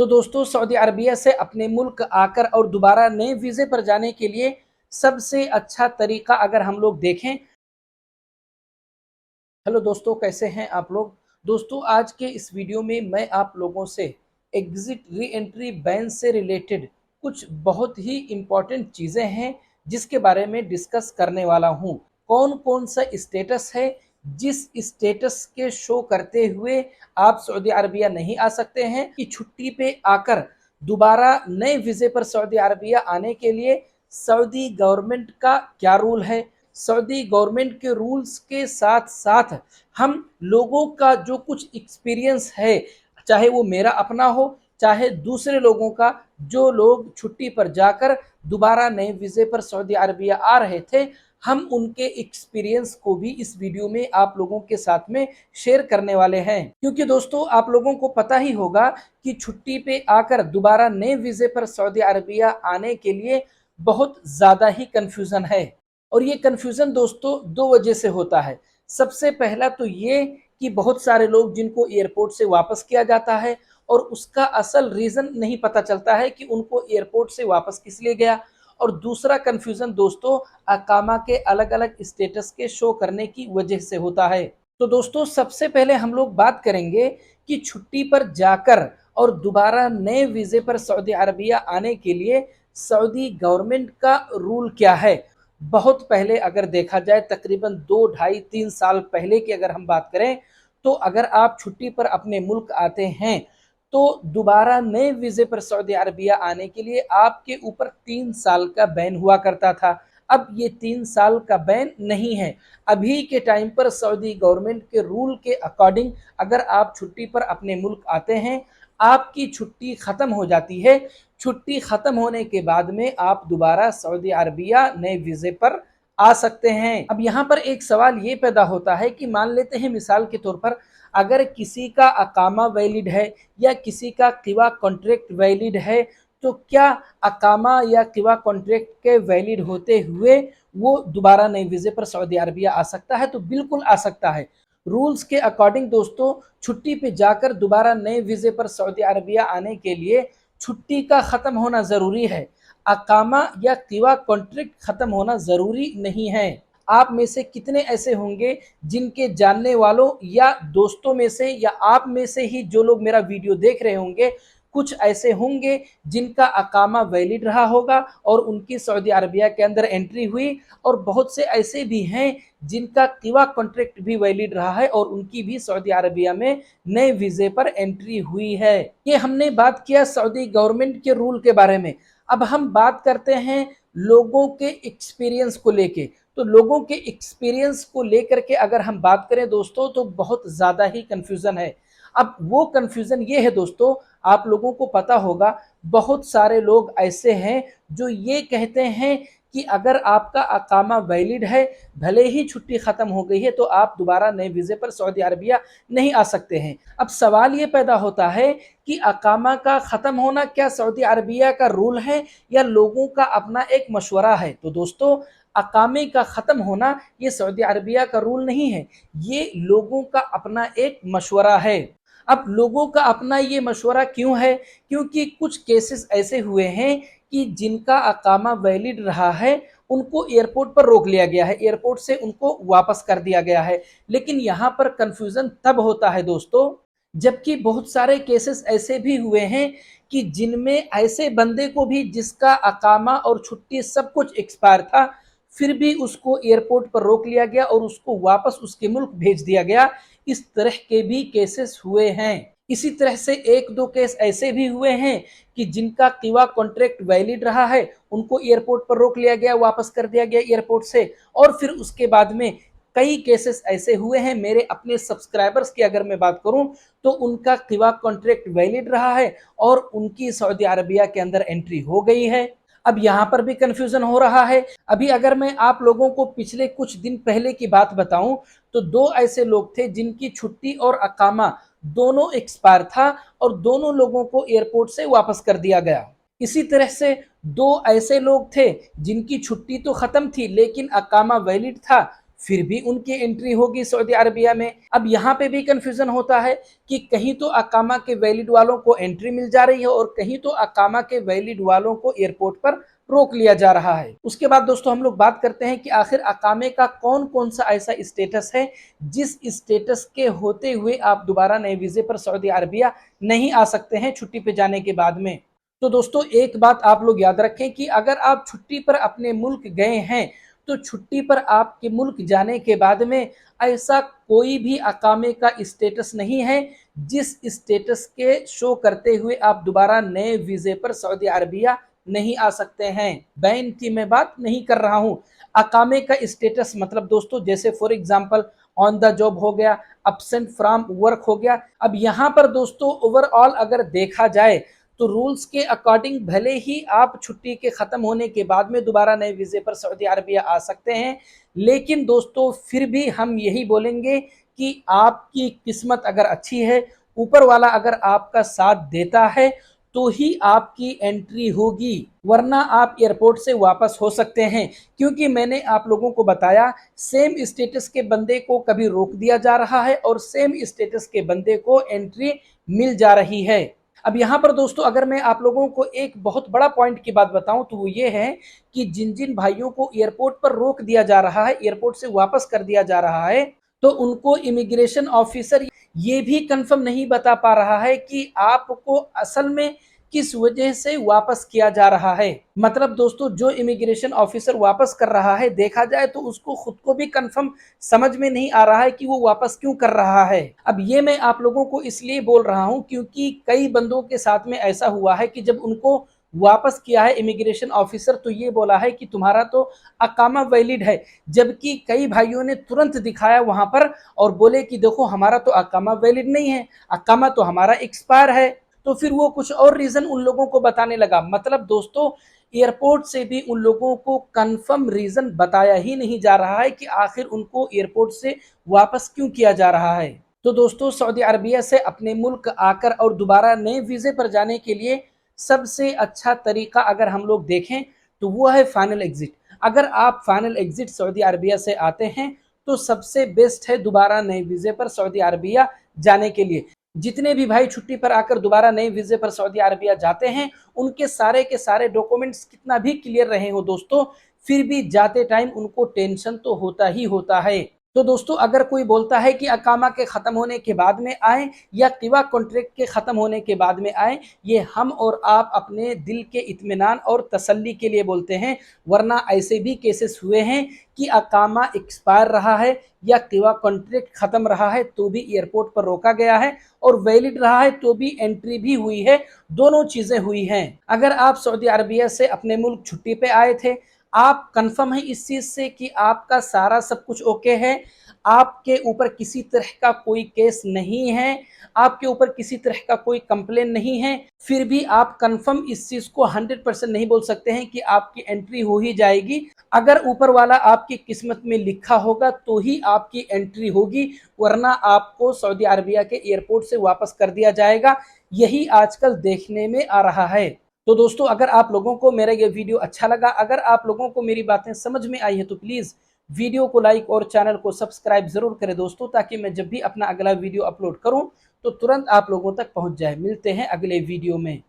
तो दोस्तों, Saudi Arabia से अपने मुल्क आकर और दोबारा नए वीज़े पर जाने के लिए सबसे अच्छा तरीका अगर हम लोग देखें। हेलो दोस्तों, कैसे हैं आप लोग। दोस्तों, आज के इस वीडियो में मैं आप लोगों से एग्ज़िट री एंट्री बैन से रिलेटेड कुछ बहुत ही इम्पोर्टेंट चीज़ें हैं जिसके बारे में डिस्कस करने वाला हूँ। कौन-कौन सा स्टेटस है जिस स्टेटस के शो करते हुए आप सऊदी अरबिया नहीं आ सकते हैं, कि छुट्टी पे आकर दोबारा नए वीज़े पर सऊदी अरबिया आने के लिए सऊदी गवर्नमेंट का क्या रूल है। सऊदी गवर्नमेंट के रूल्स के साथ-साथ हम लोगों का जो कुछ एक्सपीरियंस है, चाहे वो मेरा अपना हो, चाहे दूसरे लोगों का, जो लोग छुट्टी पर जाकर दोबारा नए वीज़े पर सऊदी अरबिया आ रहे थे, हम उनके एक्सपीरियंस को भी इस वीडियो में आप लोगों के साथ में शेयर करने वाले हैं। क्योंकि दोस्तों, आप लोगों को पता ही होगा कि छुट्टी पे आकर दोबारा नए वीज़े पर सऊदी अरबिया आने के लिए बहुत ज़्यादा ही कन्फ्यूज़न है। और ये कन्फ्यूज़न दोस्तों 2 वजह से होता है। सबसे पहला तो ये कि बहुत सारे लोग जिनको एयरपोर्ट से वापस किया जाता है और उसका असल रीज़न नहीं पता चलता है कि उनको एयरपोर्ट से वापस किस लिए गया। और दूसरा कन्फ्यूज़न दोस्तों अकामा के अलग-अलग स्टेटस के शो करने की वजह से होता है। तो दोस्तों, सबसे पहले हम लोग बात करेंगे कि छुट्टी पर जाकर और दोबारा नए वीज़े पर सऊदी अरबिया आने के लिए सऊदी गवर्नमेंट का रूल क्या है। बहुत पहले अगर देखा जाए, तकरीबन 2 ढाई 3 साल पहले की अगर हम बात करें, तो अगर आप छुट्टी पर अपने मुल्क आते हैं, तो दोबारा नए वीज़े पर सऊदी अरबिया आने के लिए आपके ऊपर 3 साल का बैन हुआ करता था। अब ये 3 साल का बैन नहीं है। अभी के टाइम पर सऊदी गवर्नमेंट के रूल के अकॉर्डिंग अगर आप छुट्टी पर अपने मुल्क आते हैं, आपकी छुट्टी ख़त्म हो जाती है। छुट्टी ख़त्म होने के बाद में आप दोबारा सऊदी अरबिया नए वीज़े पर आ सकते हैं। अब यहाँ पर एक सवाल ये पैदा होता है कि मान लेते हैं मिसाल के तौर पर, अगर किसी का अकामा वैलिड है या किसी का क़िवा कॉन्ट्रैक्ट वैलिड है, तो क्या अकामा या क़िवा कॉन्ट्रैक्ट के वैलिड होते हुए वो दोबारा नए वीज़े पर सऊदी अरबिया आ सकता है? तो बिल्कुल आ सकता है। रूल्स के अकॉर्डिंग दोस्तों, छुट्टी पे जाकर दोबारा नए वीज़े पर सऊदी अरबिया आने के लिए छुट्टी का ख़त्म होना ज़रूरी है। अकामा या क़िवा कॉन्ट्रैक्ट ख़त्म होना ज़रूरी नहीं है। आप में से कितने ऐसे होंगे जिनके जानने वालों या दोस्तों में से या आप में से ही जो लोग मेरा वीडियो देख रहे होंगे, कुछ ऐसे होंगे जिनका अकामा वैलिड रहा होगा और उनकी सऊदी अरबिया के अंदर एंट्री हुई, और बहुत से ऐसे भी हैं जिनका क़िवा कॉन्ट्रैक्ट भी वैलिड रहा है और उनकी भी सऊदी अरबिया में नए वीज़े पर एंट्री हुई है। ये हमने बात किया सऊदी गवर्नमेंट के रूल के बारे में। अब हम बात करते हैं लोगों के एक्सपीरियंस को लेके। तो लोगों के एक्सपीरियंस को लेकर के अगर हम बात करें दोस्तों, तो बहुत ज़्यादा ही कन्फ्यूज़न है। अब वो कन्फ्यूज़न ये है दोस्तों, आप लोगों को पता होगा, बहुत सारे लोग ऐसे हैं जो ये कहते हैं कि अगर आपका अकामा वैलिड है, भले ही छुट्टी ख़त्म हो गई है, तो आप दोबारा नए वीज़े पर सऊदी अरबिया नहीं आ सकते हैं। अब सवाल ये पैदा होता है कि अकामा का ख़त्म होना क्या सऊदी अरबिया का रूल है या लोगों का अपना एक मशवरा है? तो दोस्तों, अकामे का ख़त्म होना ये सऊदी अरबिया का रूल नहीं है, ये लोगों का अपना एक मशवरा है। अब लोगों का अपना ये मशवरा क्यों है? क्योंकि कुछ केसेस ऐसे हुए हैं कि जिनका अकामा वैलिड रहा है, उनको एयरपोर्ट पर रोक लिया गया है, एयरपोर्ट से उनको वापस कर दिया गया है। लेकिन यहाँ पर कन्फ्यूज़न तब होता है दोस्तों, जबकि बहुत सारे केसेस ऐसे भी हुए हैं कि जिनमें ऐसे बंदे को भी जिसका अकामा और छुट्टी सब कुछ एक्सपायर था, फिर भी उसको एयरपोर्ट पर रोक लिया गया और उसको वापस उसके मुल्क भेज दिया गया। इस तरह के भी केसेस हुए हैं। इसी तरह से 1-2 केस ऐसे भी हुए हैं कि जिनका क़िवा कॉन्ट्रैक्ट वैलिड रहा है, उनको एयरपोर्ट पर रोक लिया गया, वापस कर दिया गया एयरपोर्ट से, और फिर उसके बाद में कई केसेस ऐसे हुए हैं, मेरे अपने सब्सक्राइबर्स की अगर मैं बात करूं, तो उनका क़िवा कॉन्ट्रैक्ट वैलिड रहा है और उनकी सऊदी अरबिया के अंदर एंट्री हो गई है। अब यहाँ पर भी कन्फ्यूज़न हो रहा है। अभी अगर मैं आप लोगों को पिछले कुछ दिन पहले की बात बताऊं, तो 2 ऐसे लोग थे जिनकी छुट्टी और अकामा दोनों एक्सपायर था और दोनों लोगों को एयरपोर्ट से वापस कर दिया गया। इसी तरह से 2 ऐसे लोग थे जिनकी छुट्टी तो ख़त्म थी लेकिन अकामा वैलिड था, फिर भी उनकी एंट्री होगी सऊदी अरबिया में। अब यहाँ पे भी कंफ्यूजन होता है कि कहीं तो अकामा के वैलिड वालों को एंट्री मिल जा रही है और कहीं तो अकामा के वैलिड वालों को एयरपोर्ट पर रोक लिया जा रहा है। उसके बाद दोस्तों हम लोग बात करते हैं कि आखिर अकामे का कौन कौन सा ऐसा स्टेटस है जिस स्टेटस के होते हुए आप दोबारा नए वीजे पर सऊदी अरबिया नहीं आ सकते हैं छुट्टी पे जाने के बाद में। तो दोस्तों एक बात आप लोग याद रखें कि अगर आप छुट्टी पर अपने मुल्क गए हैं तो छुट्टी पर आपके मुल्क जाने के बाद में ऐसा कोई भी अकामे का स्टेटस नहीं है जिस स्टेटस के शो करते हुए आप दोबारा नए वीजे पर सऊदी अरबिया नहीं आ सकते हैं। बैन की मैं बात नहीं कर रहा हूं। अकामे का स्टेटस मतलब दोस्तों जैसे for example on the job हो गया, अब्सेंट फ्रॉम वर्क हो गया। अब यहां पर दोस्तों ओवरऑल अगर देखा जाए तो रूल्स के अकॉर्डिंग भले ही आप छुट्टी के खत्म होने के बाद में दोबारा नए वीजे पर सऊदी अरबिया आ सकते हैं, लेकिन दोस्तों फिर भी हम यही बोलेंगे कि आपकी किस्मत अगर अच्छी है, ऊपर वाला अगर आपका साथ देता है तो ही आपकी एंट्री होगी, वरना आप एयरपोर्ट से वापस हो सकते हैं। क्योंकि मैंने आप लोगों को बताया सेम स्टेटस के बंदे को कभी रोक दिया जा रहा है और सेम स्टेटस के बंदे को एंट्री मिल जा रही है। अब यहाँ पर दोस्तों अगर मैं आप लोगों को एक बहुत बड़ा पॉइंट की बात बताऊं तो वो ये है कि जिन जिन भाइयों को एयरपोर्ट पर रोक दिया जा रहा है, एयरपोर्ट से वापस कर दिया जा रहा है, तो उनको इमिग्रेशन ऑफिसर ये भी कंफर्म नहीं बता पा रहा है कि आपको असल में किस वजह से वापस किया जा रहा है। मतलब दोस्तों जो इमिग्रेशन ऑफिसर वापस कर रहा है, देखा जाए तो उसको खुद को भी कंफर्म समझ में नहीं आ रहा है कि वो वापस क्यों कर रहा है। अब ये मैं आप लोगों को इसलिए बोल रहा हूं क्योंकि कई बंदों के साथ में ऐसा हुआ है कि जब उनको वापस किया है इमिग्रेशन ऑफिसर तो ये बोला है कि तुम्हारा तो अकामा वैलिड है, जबकि कई भाइयों ने तुरंत दिखाया वहां पर और बोले कि देखो हमारा तो अकामा वैलिड नहीं है, अकामा तो हमारा एक्सपायर है। तो फिर वो कुछ और रीजन उन लोगों को बताने लगा। मतलब दोस्तों एयरपोर्ट से भी उन लोगों को कंफर्म रीजन बताया ही नहीं जा रहा है कि आखिर उनको एयरपोर्ट से वापस क्यों किया जा रहा है। तो दोस्तों सऊदी अरबिया से अपने मुल्क आकर और दोबारा नए वीजे पर जाने के लिए सबसे अच्छा तरीका अगर हम लोग देखें तो वो है फाइनल एग्जिट। अगर आप फाइनल एग्जिट सऊदी अरबिया से आते हैं तो सबसे बेस्ट है दोबारा नए वीजे पर सऊदी अरबिया जाने के लिए। जितने भी भाई छुट्टी पर आकर दोबारा नए वीजे पर सऊदी अरबिया जाते हैं उनके सारे के सारे डॉक्यूमेंट्स कितना भी क्लियर रहे हो दोस्तों, फिर भी जाते टाइम उनको टेंशन तो होता ही होता है। तो दोस्तों अगर कोई बोलता है कि अकामा के ख़त्म होने के बाद में आए या किवा कॉन्ट्रैक्ट के ख़त्म होने के बाद में आए, ये हम और आप अपने दिल के इत्मीनान और तसल्ली के लिए बोलते हैं, वरना ऐसे भी केसेस हुए हैं कि अकामा एक्सपायर रहा है या किवा कॉन्ट्रैक्ट ख़त्म रहा है तो भी एयरपोर्ट पर रोका गया है और वैलिड रहा है तो भी एंट्री भी हुई है, दोनों चीज़ें हुई हैं। अगर आप सऊदी अरबिया से अपने मुल्क छुट्टी पे आए थे, आप कंफर्म है इस चीज से कि आपका सारा सब कुछ ओके है, आपके ऊपर किसी तरह का कोई केस नहीं है, आपके ऊपर किसी तरह का कोई कंप्लेन नहीं है, फिर भी आप कंफर्म इस चीज को 100% नहीं बोल सकते हैं कि आपकी एंट्री हो ही जाएगी। अगर ऊपर वाला आपकी किस्मत में लिखा होगा तो ही आपकी एंट्री होगी, वरना आपको सऊदी अरबिया के एयरपोर्ट से वापस कर दिया जाएगा। यही आजकल देखने में आ रहा है। तो दोस्तों अगर आप लोगों को मेरा ये वीडियो अच्छा लगा, अगर आप लोगों को मेरी बातें समझ में आई है तो प्लीज़ वीडियो को लाइक और चैनल को सब्सक्राइब ज़रूर करें दोस्तों, ताकि मैं जब भी अपना अगला वीडियो अपलोड करूं तो तुरंत आप लोगों तक पहुंच जाए। मिलते हैं अगले वीडियो में।